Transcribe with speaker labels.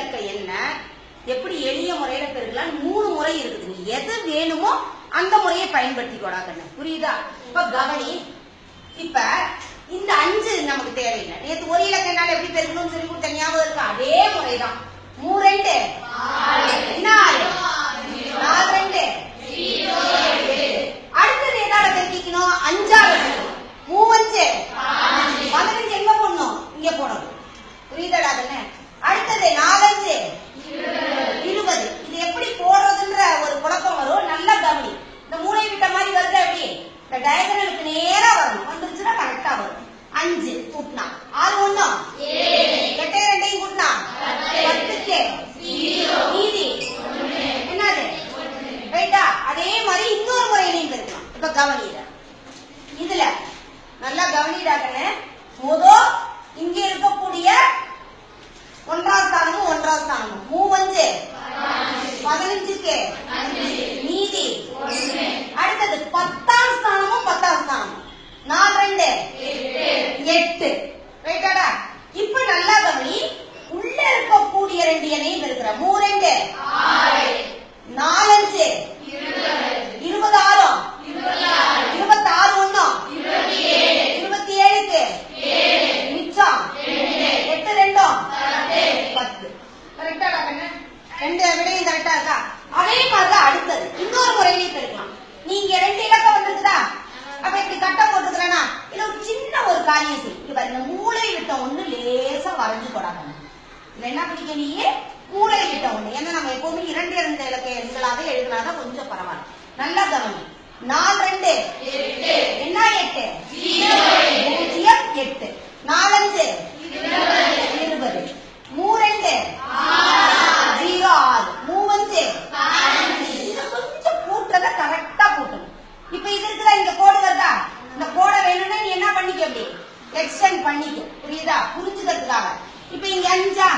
Speaker 1: இலக்க எண்ண எப்படி எளிய முறையில பெருக்கலாம் 3 முறை இருக்குது. நீ எது வேணுமோ அந்த முறையை பயன்படுத்திக்கோடா கண்ணு, புரியுதா? இப்ப கவனி, இப்ப இந்த 5 நமக்கு தேவையில்லை. நேற்று ஒரு இலக்க எண்ணால எப்படி பெருக்கணும்னு சொல்லி கொடுத்த ஞாபகம் இருக்கா? அதே முறைதான். 3 2 என்ன 4 2 அடுத்தது எதால பெருக்கிக்கணும்? 5ஆல. 3 5 15 எங்க போடணும்? இங்க போடணும், புரியுதடா கண்ணு? அடுத்தது 4 5 20. இது எப்படி போடுறதுன்ற ஒரு குழப்பம் வரும், நல்லா கவனி. இந்த மூளை விட்ட மாதிரி வருது, அப்படி இந்த டயகனலுக்கு நேரா வரணும். வந்துருச்சுன்னா கரெக்டா வரும். 5 கூட்டினா 6 1 8 2 கூட்டினா 10க்கு மீதி என்னது? ரைட்டா? அதே மாதிரி இன்னொரு முறையிலையும் இருக்கலாம். இப்ப கவனிட, இதுல நல்லா கவனிடாக்கன்னு இங்க இருக்கக்கூடிய 1ஆம் ஸ்தானமும் 1ஆம் ஸ்தானமும் 3 5 15க்கு மீதி. அடுத்தது 10ஆம் ஸ்தானமும் 10ஆம் ஸ்தானமும் 4 2 8. ரைட்டாடா? இப்ப நல்லா கவனி, உள்ள இருக்கக்கூடிய 2 எண்ணையும் இருக்கிற 3 2 4 5 26 26 1 27க்கு மிச்சம் 8 2 10. கரெக்டாடா கண்ணு? 2 விடையும் கரெக்டா இருக்கா? அதே மாதிரிதான் அடுத்தது இன்னொரு முறையிலேயே பெருக்கலாம். நீங்க 2 இலக்கம் வந்துருக்குதா? அப்ப இப்படி கட்ட போட்டுக்கிறேன்னா இல்ல ஒரு சின்ன ஒரு காரியம் செய்யும். இப்ப இந்த மூளை விட்ட ஒண்ணு லேசா வரைஞ்சு போடாங்க. இதுல என்ன பண்ணிக்க, நீயே மூளை விட்ட ஒண்ணு. ஏன்னா நம்ம எப்பவுமே 2 2 இலக்க எண்களாக எழுதினாதான் கொஞ்சம் பரவாயில்ல. நல்லா கவனி. 4 2 என்ன 8 0 8 4 5 20 3 2 0 6 3 5 கொஞ்சம் கூட்டத கரெக்டா கூட்டணும். இப்ப இது இருக்கிற இங்க கோடு வருதா? இந்த கோடை வேணும்னா நீ என்ன பண்ணிக்க, அப்படி எக்ஸ்டெண்ட் பண்ணிக்க, புரியுதா? புரிஞ்சுக்கிறதுக்காக. இப்ப இங்க 5